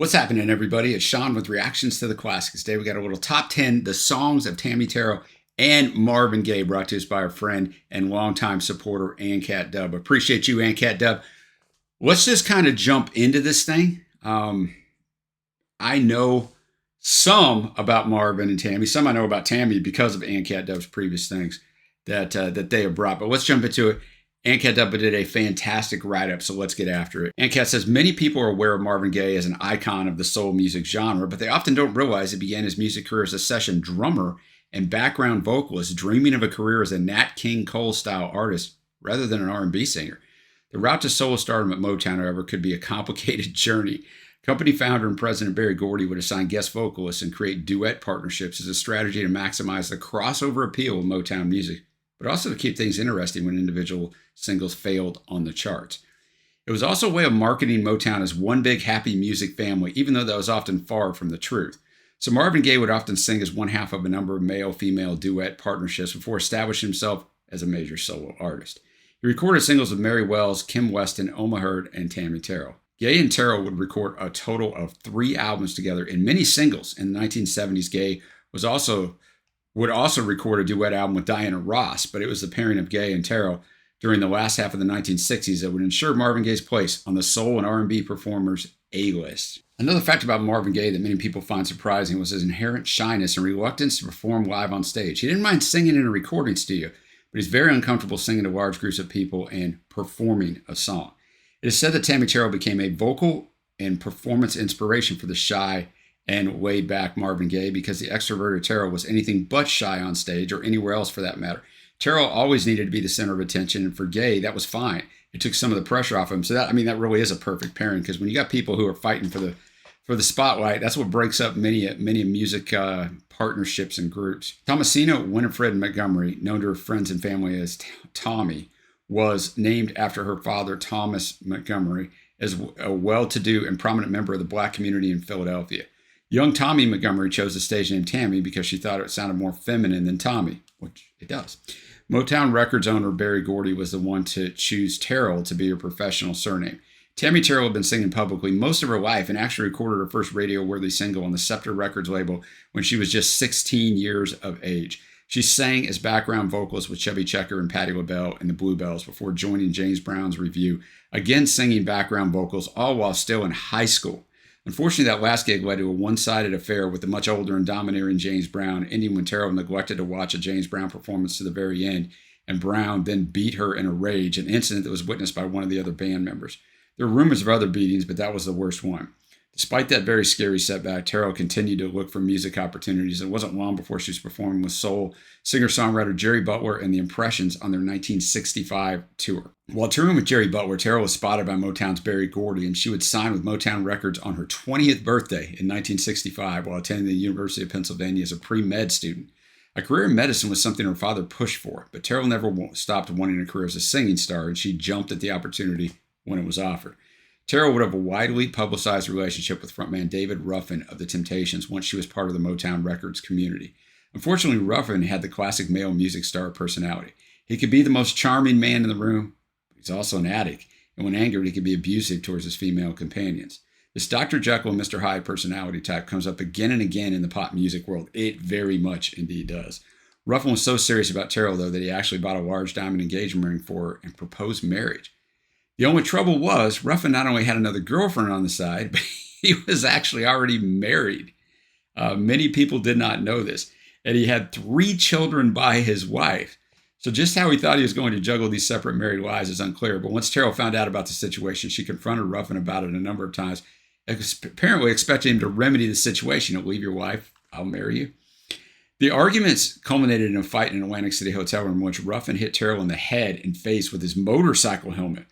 What's happening, everybody? It's Sean with Reactions to the Classics. Today we got a little top 10, the songs of Tammi Terrell and Marvin Gaye, brought to us by our friend and longtime supporter, Cat Dub. Appreciate you, Cat Dub. Let's just kind of jump into this thing. I know some about Marvin and Tammi. Some I know about Tammi because of Cat Dub's previous things that they have brought. But let's jump into it. Cat Dub did a fantastic write-up, so let's get after it. Cat says, many people are aware of Marvin Gaye as an icon of the soul music genre, but they often don't realize he began his music career as a session drummer and background vocalist, dreaming of a career as a Nat King Cole-style artist rather than an R&B singer. The route to solo stardom at Motown, however, could be a complicated journey. Company founder and president Berry Gordy would assign guest vocalists and create duet partnerships as a strategy to maximize the crossover appeal of Motown music, but also to keep things interesting when individual singles failed on the charts. It was also a way of marketing Motown as one big happy music family, even though that was often far from the truth. So Marvin Gaye would often sing as one half of a number of male-female duet partnerships before establishing himself as a major solo artist. He recorded singles with Mary Wells, Kim Weston, Oma Hurd, and Tammi Terrell. Gaye and Terrell would record a total of 3 albums together and many singles. In the 1970s, Gaye would also record a duet album with Diana Ross, but it was the pairing of Gaye and Terrell during the last half of the 1960s that would ensure Marvin Gaye's place on the soul and R&B performers' A-list. Another fact about Marvin Gaye that many people find surprising was his inherent shyness and reluctance to perform live on stage. He didn't mind singing in a recording studio, but he's very uncomfortable singing to large groups of people and performing a song. It is said that Tammi Terrell became a vocal and performance inspiration for the shy and laid-back Marvin Gaye because the extroverted Terrell was anything but shy on stage or anywhere else for that matter. Terrell always needed to be the center of attention, and for Gaye, that was fine. It took some of the pressure off him. So that really is a perfect pairing, because when you got people who are fighting for the spotlight, that's what breaks up many music partnerships and groups. Thomasina Winifred Montgomery, known to her friends and family as Tommy, was named after her father, Thomas Montgomery, as a well-to-do and prominent member of the black community in Philadelphia. Young Tommy Montgomery chose the stage name Tammi because she thought it sounded more feminine than Tommy, which it does. Motown Records owner Berry Gordy was the one to choose Terrell to be her professional surname. Tammi Terrell had been singing publicly most of her life and actually recorded her first radio-worthy single on the Scepter Records label when she was just 16 years of age. She sang as background vocalist with Chubby Checker and Patti LaBelle and the Bluebells before joining James Brown's Revue, again singing background vocals, all while still in high school. Unfortunately, that last gig led to a one-sided affair with the much older and domineering James Brown, ending when Terrell neglected to watch a James Brown performance to the very end, and Brown then beat her in a rage, an incident that was witnessed by one of the other band members. There were rumors of other beatings, but that was the worst one. Despite that very scary setback, Terrell continued to look for music opportunities. It wasn't long before she was performing with soul singer-songwriter Jerry Butler and the Impressions on their 1965 tour. While touring with Jerry Butler, Terrell was spotted by Motown's Berry Gordy, and she would sign with Motown Records on her 20th birthday in 1965 while attending the University of Pennsylvania as a pre-med student. A career in medicine was something her father pushed for, but Terrell never stopped wanting a career as a singing star, and she jumped at the opportunity when it was offered. Terrell would have a widely publicized relationship with frontman David Ruffin of The Temptations once she was part of the Motown Records community. Unfortunately, Ruffin had the classic male music star personality. He could be the most charming man in the room, but he's also an addict, and when angered, he could be abusive towards his female companions. This Dr. Jekyll and Mr. Hyde personality type comes up again and again in the pop music world. It very much indeed does. Ruffin was so serious about Terrell, though, that he actually bought a large diamond engagement ring for her and proposed marriage. The only trouble was, Ruffin not only had another girlfriend on the side, but he was actually already married. Many people did not know this. And he had 3 children by his wife. So just how he thought he was going to juggle these separate married lives is unclear. But once Terrell found out about the situation, she confronted Ruffin about it a number of times, apparently expecting him to remedy the situation. Leave your wife, I'll marry you. The arguments culminated in a fight in an Atlantic City hotel room in which Ruffin hit Terrell in the head and face with his motorcycle helmet,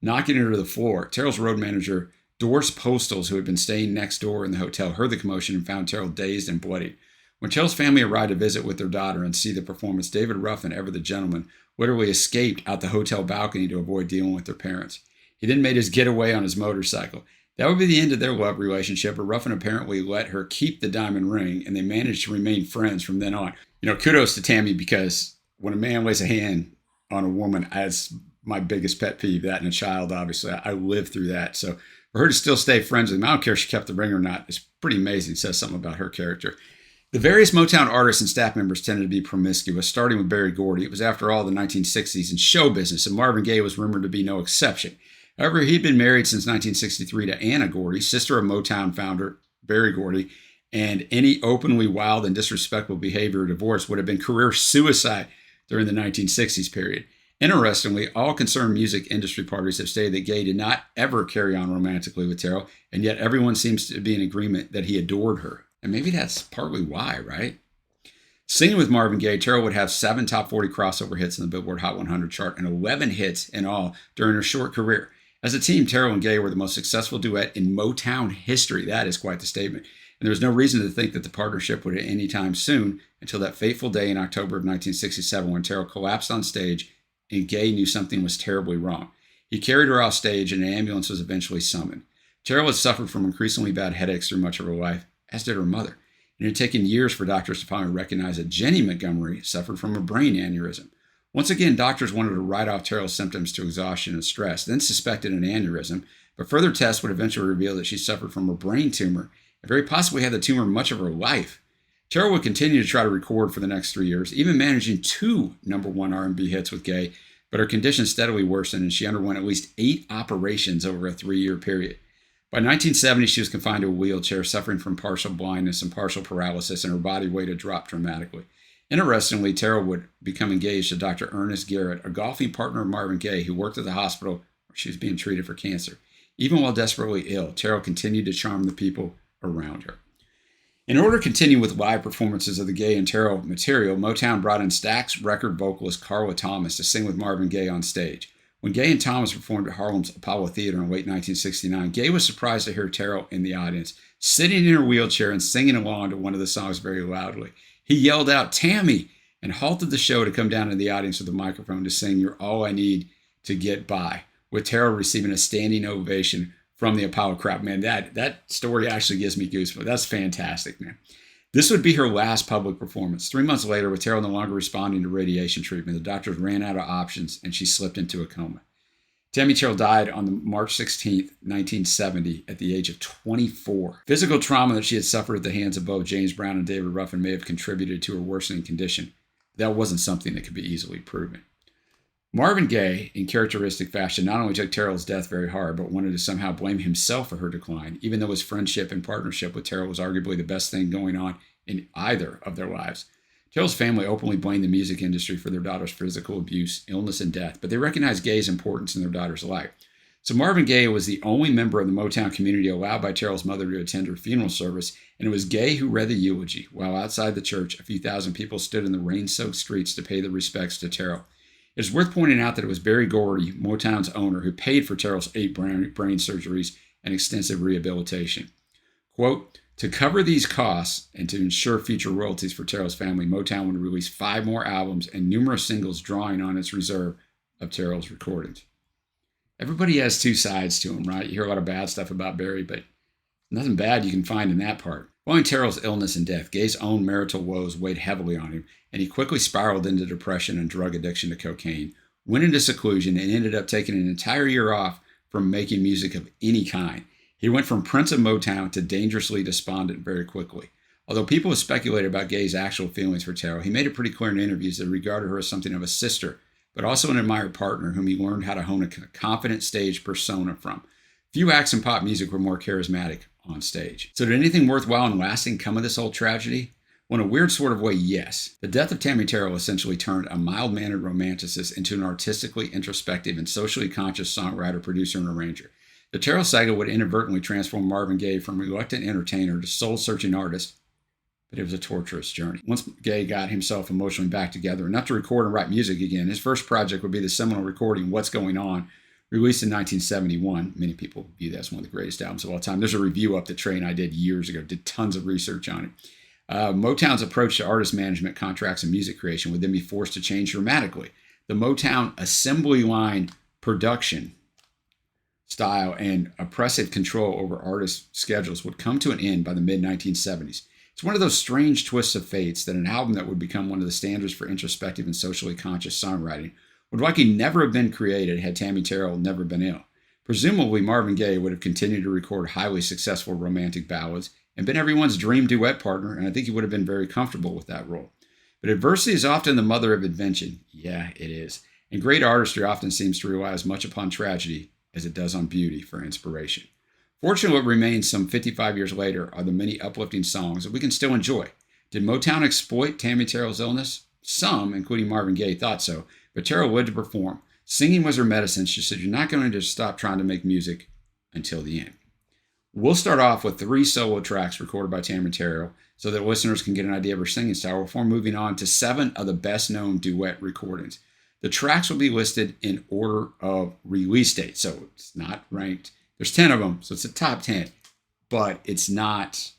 knocking her to the floor. Terrell's road manager, Doris Postles, who had been staying next door in the hotel, heard the commotion and found Terrell dazed and bloodied. When Terrell's family arrived to visit with their daughter and see the performance, David Ruffin, ever the gentleman, literally escaped out the hotel balcony to avoid dealing with their parents. He then made his getaway on his motorcycle. That would be the end of their love relationship, but Ruffin apparently let her keep the diamond ring, and they managed to remain friends from then on. Kudos to Tammi, because when a man lays a hand on a woman, as my biggest pet peeve, that and a child, obviously. I lived through that. So For her to still stay friends with him, I don't care if she kept the ring or not, it's pretty amazing. It says something about her character. The various Motown artists and staff members tended to be promiscuous, starting with Berry Gordy. It was, after all, the 1960s in show business, and Marvin Gaye was rumored to be no exception. However, he'd been married since 1963 to Anna Gordy, sister of Motown founder Berry Gordy, and any openly wild and disrespectful behavior or divorce would have been career suicide during the 1960s period. Interestingly, all concerned music industry parties have stated that Gaye did not ever carry on romantically with Terrell, and yet everyone seems to be in agreement that he adored her. And maybe that's partly why, right? Singing with Marvin Gaye, Terrell would have 7 top 40 crossover hits in the Billboard Hot 100 chart and 11 hits in all during her short career. As a team, Terrell and Gaye were the most successful duet in Motown history. That is quite the statement. And there was no reason to think that the partnership would end any time soon until that fateful day in October of 1967 when Terrell collapsed on stage and Gaye knew something was terribly wrong. He carried her off stage and an ambulance was eventually summoned. Terrell had suffered from increasingly bad headaches through much of her life, as did her mother. It had taken years for doctors to finally recognize that Jenny Montgomery suffered from a brain aneurysm. Once again, doctors wanted to write off Terrell's symptoms to exhaustion and stress, then suspected an aneurysm, but further tests would eventually reveal that she suffered from a brain tumor and very possibly had the tumor much of her life. Terrell would continue to try to record for the next 3 years, even managing 2 #1 R&B hits with Gaye, but her condition steadily worsened and she underwent at least 8 operations over a 3-year period. By 1970, she was confined to a wheelchair, suffering from partial blindness and partial paralysis, and her body weight had dropped dramatically. Interestingly, Terrell would become engaged to Dr. Ernest Garrett, a golfing partner of Marvin Gaye, who worked at the hospital where she was being treated for cancer. Even while desperately ill, Terrell continued to charm the people around her. In order to continue with live performances of the Gaye and Terrell material, Motown brought in Stax record vocalist Carla Thomas to sing with Marvin Gaye on stage. When Gaye and Thomas performed at Harlem's Apollo Theater in late 1969, Gaye was surprised to hear Terrell in the audience, sitting in her wheelchair and singing along to one of the songs very loudly. He yelled out, "Tammy!" and halted the show to come down to the audience with a microphone to sing "You're All I Need to Get By," with Terrell receiving a standing ovation from the Apollo crowd. Man, that story actually gives me goosebumps. That's fantastic, man. This would be her last public performance. 3 months later, with Terrell no longer responding to radiation treatment, the doctors ran out of options and she slipped into a coma. Tammi Terrell died on March 16, 1970, at the age of 24. Physical trauma that she had suffered at the hands of both James Brown and David Ruffin may have contributed to her worsening condition. That wasn't something that could be easily proven. Marvin Gaye, in characteristic fashion, not only took Terrell's death very hard, but wanted to somehow blame himself for her decline, even though his friendship and partnership with Terrell was arguably the best thing going on in either of their lives. Terrell's family openly blamed the music industry for their daughter's physical abuse, illness, and death, but they recognized Gaye's importance in their daughter's life. So Marvin Gaye was the only member of the Motown community allowed by Terrell's mother to attend her funeral service, and it was Gaye who read the eulogy, while outside the church, a few thousand people stood in the rain-soaked streets to pay their respects to Terrell. It's worth pointing out that it was Berry Gordy, Motown's owner, who paid for Terrell's 8 brain surgeries and extensive rehabilitation. Quote, "To cover these costs and to ensure future royalties for Terrell's family, Motown would release 5 more albums and numerous singles drawing on its reserve of Terrell's recordings." Everybody has 2 sides to him, right? You hear a lot of bad stuff about Berry, but nothing bad you can find in that part. Following Terrell's illness and death, Gaye's own marital woes weighed heavily on him, and he quickly spiraled into depression and drug addiction to cocaine, went into seclusion, and ended up taking an entire year off from making music of any kind. He went from Prince of Motown to dangerously despondent very quickly. Although people have speculated about Gaye's actual feelings for Terrell, he made it pretty clear in interviews that he regarded her as something of a sister, but also an admired partner whom he learned how to hone a confident stage persona from. Few acts in pop music were more charismatic on stage. So did anything worthwhile and lasting come of this whole tragedy? Well, in a weird sort of way, yes. The death of Tammi Terrell essentially turned a mild-mannered romanticist into an artistically introspective and socially conscious songwriter, producer, and arranger. The Terrell saga would inadvertently transform Marvin Gaye from reluctant entertainer to soul-searching artist, but it was a torturous journey. Once Gaye got himself emotionally back together, enough to record and write music again, his first project would be the seminal recording What's Going On, released in 1971. Many people view that as one of the greatest albums of all time. There's a review up the train I did years ago, did tons of research on it. Motown's approach to artist management, contracts, and music creation would then be forced to change dramatically. The Motown assembly line production style and oppressive control over artists' schedules would come to an end by the mid-1970s. It's one of those strange twists of fates that an album that would become one of the standards for introspective and socially conscious songwriting would likely never have been created had Tammi Terrell never been ill. Presumably, Marvin Gaye would have continued to record highly successful romantic ballads and been everyone's dream duet partner, and I think he would have been very comfortable with that role. But adversity is often the mother of invention. Yeah, it is. And great artistry often seems to rely as much upon tragedy as it does on beauty for inspiration. Fortunately, what remains some 55 years later are the many uplifting songs that we can still enjoy. Did Motown exploit Tammi Terrell's illness? Some, including Marvin Gaye, thought so, but Terrell lived to perform. Singing was her medicine. She said, "You're not going to stop trying to make music until the end." We'll start off with 3 solo tracks recorded by Tammi Terrell so that listeners can get an idea of her singing style before moving on to 7 of the best-known duet recordings. The tracks will be listed in order of release date, so it's not ranked. There's 10 of them, so it's a top 10, but it's not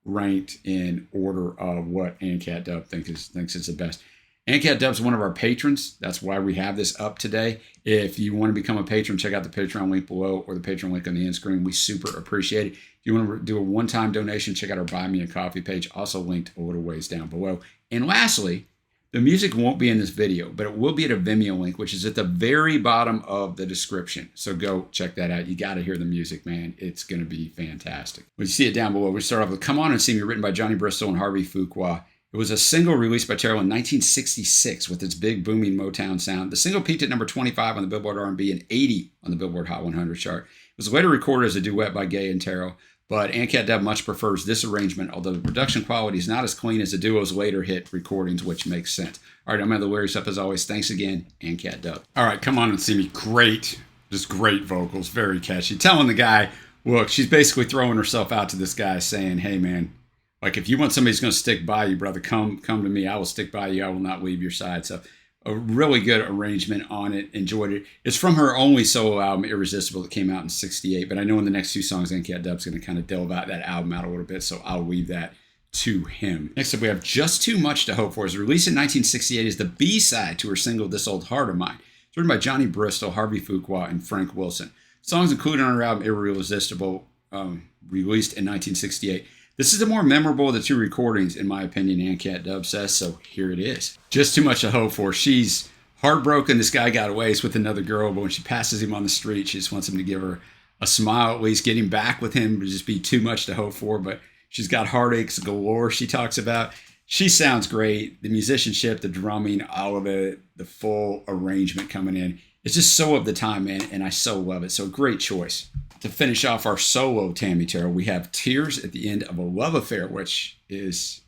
ranked in order of what ANCAT Dub thinks is the best. ANCAT Dub's one of our patrons. That's why we have this up today. If you want to become a patron, check out the Patreon link below or the Patreon link on the end screen. We super appreciate it. If you want to do a one-time donation, check out our Buy Me a Coffee page, also linked a little ways down below. And lastly, the music won't be in this video, but it will be at a Vimeo link, which is at the very bottom of the description. So go check that out. You got to hear the music, man. It's going to be fantastic. We see it down below. We start off with Come On and See Me, written by Johnny Bristol and Harvey Fuqua. It was a single released by Terrell in 1966 with its big booming Motown sound. The single peaked at number 25 on the Billboard R&B and 80 on the Billboard Hot 100 chart. It was later recorded as a duet by Gaye and Terrell, but ANCAT Dub much prefers this arrangement, although the production quality is not as clean as the duo's later hit recordings, which makes sense. All right, I'm going to have the lyrics up as always. Thanks again, ANCAT Dub. All right, Come On and See Me. Great. Just great vocals. Very catchy. Telling the guy, look, she's basically throwing herself out to this guy saying, hey, man, like, if you want somebody who's going to stick by you, brother, come to me. I will stick by you. I will not leave your side. So a really good arrangement on it. Enjoyed it. It's from her only solo album, Irresistible, that came out in 68. But I know in the next 2 songs, ANCAT Dub's going to kind of delve out that album out a little bit. So I'll leave that to him. Next up, we have Just Too Much to Hope For. It was released in 1968 as the B-side to her single, This Old Heart of Mine. It's written by Johnny Bristol, Harvey Fuqua, and Frank Wilson. Songs included on her album, Irresistible, released in 1968. This is the more memorable of the 2 recordings, in my opinion, ANCAT Dub says, so here it is. Just Too Much to Hope For. She's heartbroken this guy got away with another girl, but when she passes him on the street, she just wants him to give her a smile, at least getting back with him would just be too much to hope for, but she's got heartaches galore she talks about. She sounds great. The musicianship, the drumming, all of it, the full arrangement coming in. It's just so of the time, man, and I so love it. So great choice. To finish off our solo Tammi Terrell, we have Tears at the End of a Love Affair, which is,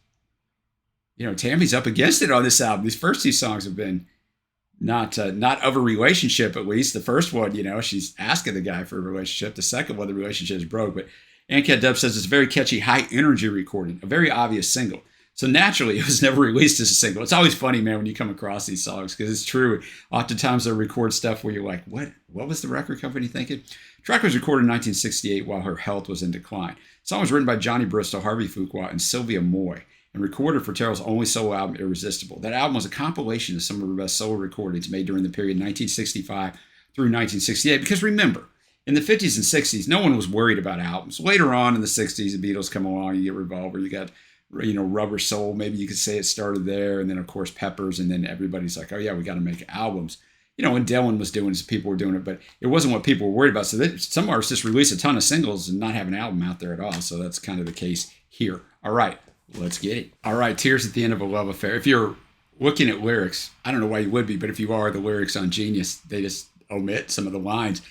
Tammy's up against it on this album. These first 2 songs have been not of a relationship, at least. The first one, she's asking the guy for a relationship. The second one, the relationship is broke. But ANCAT Dub says it's a very catchy, high-energy recording, a very obvious single. So naturally, it was never released as a single. It's always funny, man, when you come across these songs, because it's true. Oftentimes they'll record stuff where you're like, what was the record company thinking? The track was recorded in 1968 while her health was in decline. The song was written by Johnny Bristol, Harvey Fuqua, and Sylvia Moy, and recorded for Terrell's only solo album, Irresistible. That album was a compilation of some of her best solo recordings made during the period 1965 through 1968. Because remember, in the 50s and 60s, no one was worried about albums. Later on in the 60s, the Beatles come along, you get Revolver, you got Rubber Soul, maybe you could say it started there, and then of course Peppers, and then everybody's like, oh yeah, we got to make albums. When Dylan was doing it, people were doing it, but it wasn't what people were worried about. So some artists just release a ton of singles and not have an album out there at all. So that's kind of the case here. All right, let's get it. All right, Tears at the End of a Love Affair. If you're looking at lyrics, I don't know why you would be, but if you are, the lyrics on Genius, they just omit some of the lines.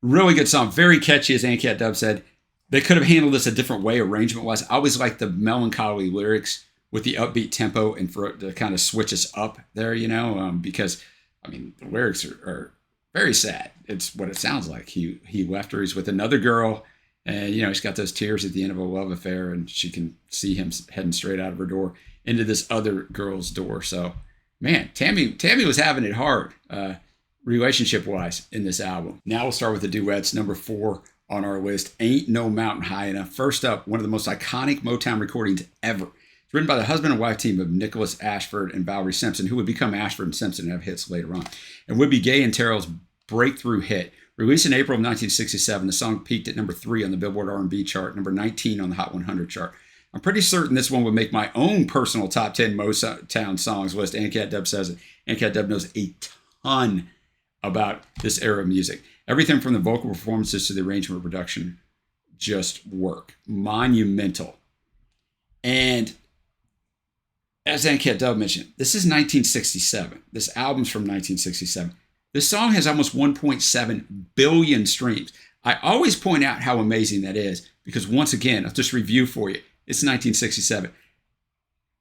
Really good song, very catchy, as ANCAT Dub said. They could have handled this a different way, arrangement-wise. I always like the melancholy lyrics with the upbeat tempo and for it to kind of switch us up there, because, the lyrics are very sad. It's what it sounds like. He left her. He's with another girl, and, he's got those tears at the end of a love affair, and she can see him heading straight out of her door into this other girl's door. So, man, Tammi was having it hard relationship-wise in this album. Now we'll start with the duets. Number 4 on our list, Ain't No Mountain High Enough. First up, one of the most iconic Motown recordings ever. It's written by the husband and wife team of Nicholas Ashford and Valerie Simpson, who would become Ashford and Simpson and have hits later on, and would be Gaye and Terrell's breakthrough hit. Released in April of 1967, the song peaked at number 3 on the Billboard R&B chart, number 19 on the Hot 100 chart. I'm pretty certain this one would make my own personal top 10 Motown songs list. ANCAT Dub says it. ANCAT Dub knows a ton about this era of music. Everything from the vocal performances to the arrangement production just work. Monumental. And as Ancat Dove mentioned, this is 1967. This album's from 1967. This song has almost 1.7 billion streams. I always point out how amazing that is because, once again, I'll just review for you. It's 1967.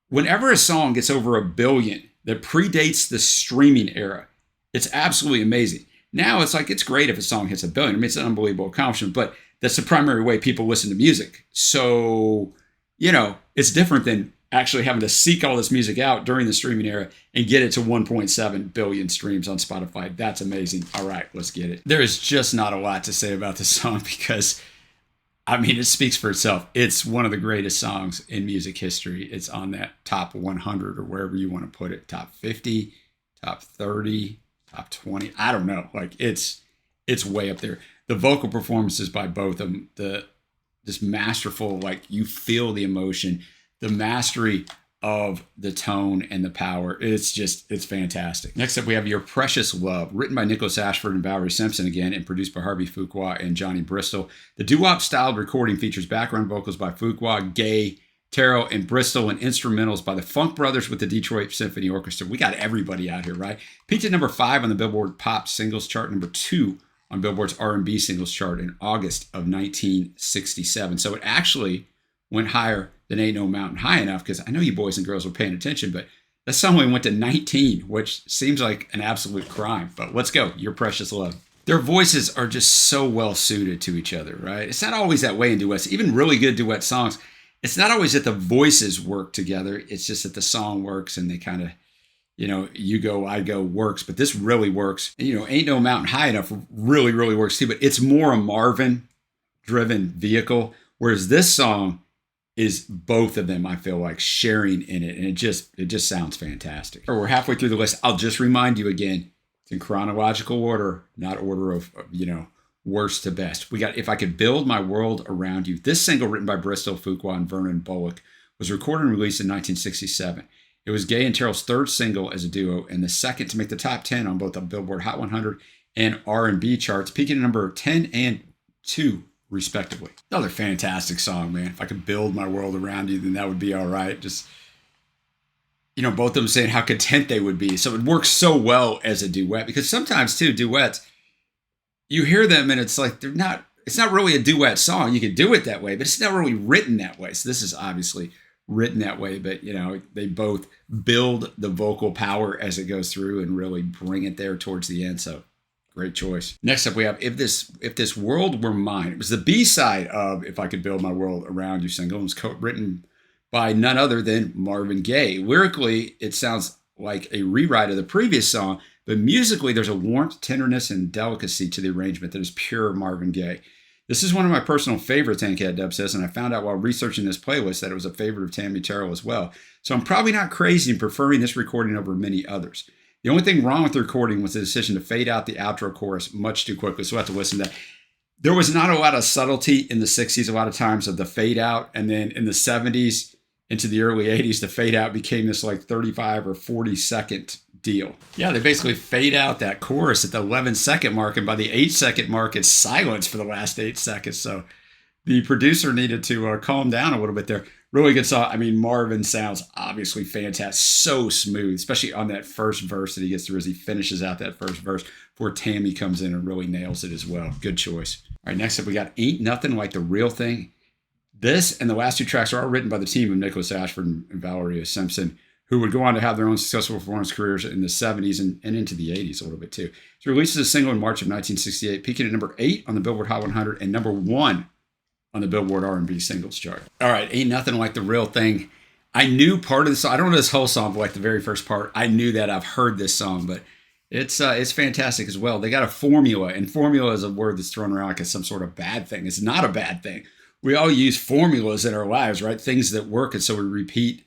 Whenever a song gets over a billion that predates the streaming era, it's absolutely amazing. Now it's like, it's great if a song hits a billion. I mean, it's an unbelievable accomplishment, but that's the primary way people listen to music. So, you know, it's different than actually having to seek all this music out during the streaming era and get it to 1.7 billion streams on Spotify. That's amazing. All right, let's get it. There is just not a lot to say about this song because, I mean, it speaks for itself. It's one of the greatest songs in music history. It's on that top 100 or wherever you want to put it. Top 50, top 30, top 20. I don't know. Like, it's way up there. The vocal performances by both of them, this masterful, like, you feel the emotion, the mastery of the tone and the power. It's fantastic. Next up, we have Your Precious Love, written by Nicholas Ashford and Valerie Simpson again, and produced by Harvey Fuqua and Johnny Bristol. The doo-wop styled recording features background vocals by Fuqua, Gaye, Terrell, and Bristol, and instrumentals by the Funk Brothers with the Detroit Symphony Orchestra. We got everybody out here, right? Peaked at number 5 on the Billboard Pop Singles Chart, number 2 on Billboard's R&B Singles Chart in August of 1967. So it actually went higher than Ain't No Mountain High Enough, because I know you boys and girls were paying attention, but that song only went to 19, which seems like an absolute crime. But let's go. Your Precious Love. Their voices are just so well suited to each other, right? It's not always that way in duets. Even really good duet songs, it's not always that the voices work together. It's just that the song works and they kind of, you know, you go, I go works. But this really works. And, you know, Ain't No Mountain High Enough really, really works too. But it's more a Marvin-driven vehicle, whereas this song is both of them, I feel like, sharing in it. And it just sounds fantastic. We're halfway through the list. I'll just remind you again, it's in chronological order, not order of, you know, worst to best. We got If I Could Build My World Around You. This single, written by Bristol, Fuqua, and Vernon Bullock, was recorded and released in 1967. It was Gaye and Terrell's third single as a duo and the second to make the top 10 on both the Billboard Hot 100 and R&B charts, peaking at number 10 and 2, respectively. Another fantastic song, man. If I could build my world around you, then that would be all right. Just, you know, both of them saying how content they would be. So it works so well as a duet, because sometimes too, duets, you hear them and it's like, it's not really a duet song. You could do it that way, but it's not really written that way. So this is obviously written that way, but, you know, they both build the vocal power as it goes through and really bring it there towards the end. So great choice. Next up, we have If This World Were Mine. It was the B-side of If I Could Build My World Around You single. It was written by none other than Marvin Gaye. Lyrically, it sounds like a rewrite of the previous song, but musically, there's a warmth, tenderness, and delicacy to the arrangement that is pure Marvin Gaye. This is one of my personal favorites, Ancat Dub says, and I found out while researching this playlist that it was a favorite of Tammi Terrell as well. So I'm probably not crazy in preferring this recording over many others. The only thing wrong with the recording was the decision to fade out the outro chorus much too quickly, so we'll have to listen to that. There was not a lot of subtlety in the 60s a lot of times of the fade out, and then in the 70s into the early 80s, the fade out became this like 35 or 40 second deal. Yeah, they basically fade out that chorus at the 11-second mark, and by the 8-second mark, it's silence for the last 8 seconds. So the producer needed to calm down a little bit there. Really good song. I mean, Marvin sounds obviously fantastic, so smooth, especially on that first verse that he gets through as he finishes out that first verse before Tammi comes in and really nails it as well. Good choice. All right, next up, we got Ain't Nothing Like the Real Thing. This and the last two tracks are all written by the team of Nicholas Ashford and Valerie Simpson, who would go on to have their own successful performance careers in the 70s and into the 80s a little bit too. It was released as a single in March of 1968, peaking at number 8 on the Billboard Hot 100 and number 1 on the Billboard R&B Singles Chart. All right, Ain't Nothing Like the Real Thing. I knew part of the song. I don't know this whole song, but like the very first part, I knew that. I've heard this song, but it's fantastic as well. They got a formula, and formula is a word that's thrown around like it's some sort of bad thing. It's not a bad thing. We all use formulas in our lives, right? Things that work, and so we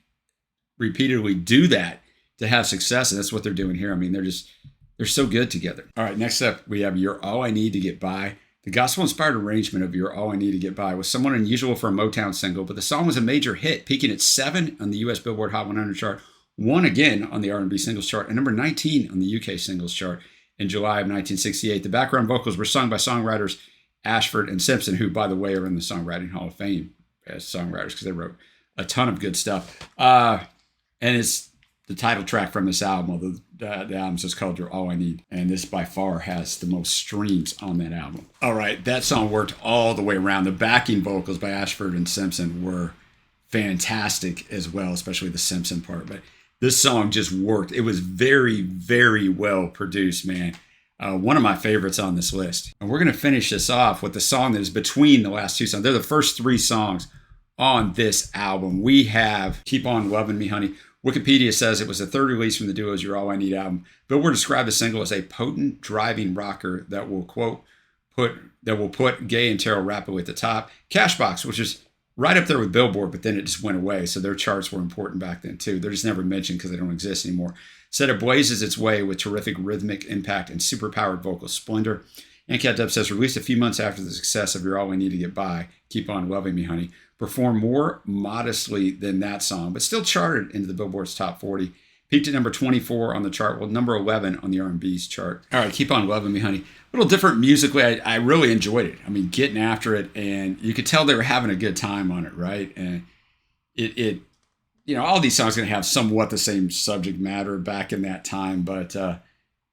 repeatedly do that to have success, and that's what they're doing here. I mean, they're so good together. All right, next up, we have You're All I Need to Get By. The gospel-inspired arrangement of You're All I Need to Get By was somewhat unusual for a Motown single, but the song was a major hit, peaking at 7 on the U.S. Billboard Hot 100 chart, 1 again on the R&B Singles Chart, and number 19 on the UK Singles Chart in July of 1968. The background vocals were sung by songwriters Ashford and Simpson, who, by the way, are in the Songwriting Hall of Fame as songwriters because they wrote a ton of good stuff. And it's the title track from this album, although the album's just called You're All I Need. And this by far has the most streams on that album. All right, that song worked all the way around. The backing vocals by Ashford and Simpson were fantastic as well, especially the Simpson part. But this song just worked. It was very, very well produced, man. One of my favorites on this list. And we're going to finish this off with the song that is between the last two songs. They're the first three songs on this album. We have Keep On Loving Me, Honey. Wikipedia says it was the third release from the duo's You're All I Need album. Billboard described the single as a potent driving rocker that will, quote, put Gaye and Terrell rapidly at the top. Cashbox, which is right up there with Billboard, but then it just went away. So their charts were important back then too. They're just never mentioned because they don't exist anymore. Said it blazes its way with terrific rhythmic impact and superpowered vocal splendor. And Cat Dub says, released a few months after the success of You're All We Need to Get By, Keep On Loving Me, Honey, performed more modestly than that song, but still charted into the Billboard's top 40. Peaked at number 24 on the chart, well, number 11 on the R&B's chart. All right, Keep On Loving Me, Honey. A little different musically. I really enjoyed it. I mean, getting after it, and you could tell they were having a good time on it, right? And it you know, all these songs are going to have somewhat the same subject matter back in that time, but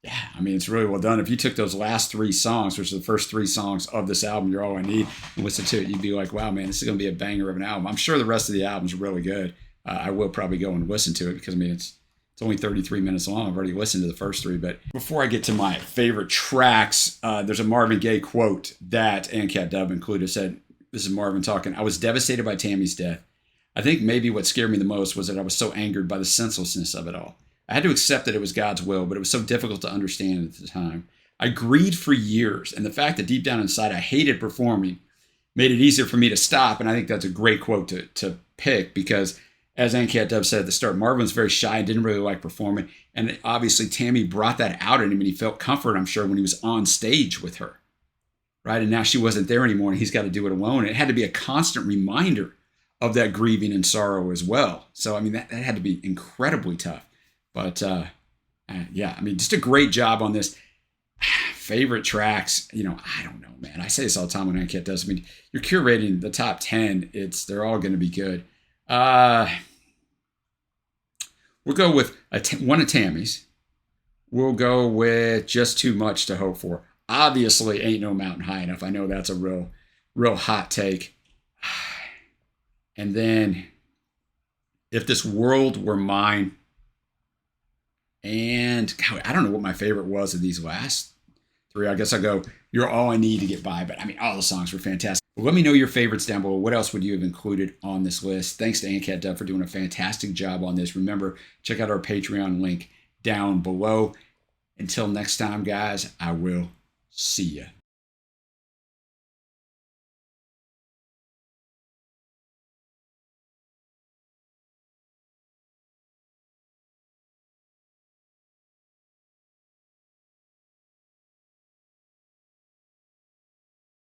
yeah, I mean, it's really well done. If you took those last three songs, which are the first three songs of this album, You're All I Need, and listen to it, you'd be like, wow, man, this is going to be a banger of an album. I'm sure the rest of the album's really good. I will probably go and listen to it because, I mean, it's only 33 minutes long. I've already listened to the first three. But before I get to my favorite tracks, there's a Marvin Gaye quote that Cat Dub included. Said, this is Marvin talking, I was devastated by Tammy's death. I think maybe what scared me the most was that I was so angered by the senselessness of it all. I had to accept that it was God's will, but it was so difficult to understand at the time. I grieved for years, and the fact that deep down inside I hated performing made it easier for me to stop. And I think that's a great quote to pick because, as Cat Dub said at the start, Marvin was very shy and didn't really like performing. And obviously Tammy brought that out in him, and he felt comfort, I'm sure, when he was on stage with her. Right? And now she wasn't there anymore, and he's got to do it alone. And it had to be a constant reminder of that grieving and sorrow as well. So, I mean, that had to be incredibly tough. But, yeah, I mean, just a great job on this. Favorite tracks, you know, I don't know, man. I say this all the time when Cat does. I mean, you're curating the top 10. They're all going to be good. We'll go with one of Tammy's. We'll go with Just Too Much to Hope For. Obviously, Ain't No Mountain High Enough. I know that's a real hot take. And then If This World Were Mine. And God, I don't know what my favorite was of these last three. I guess I'll go You're All I Need to Get By. But I mean, all the songs were fantastic. Well, let me know your favorites down below. What else would you have included on this list? Thanks to Cat Dub for doing a fantastic job on this. Remember, check out our Patreon link down below. Until next time, guys, I will see ya.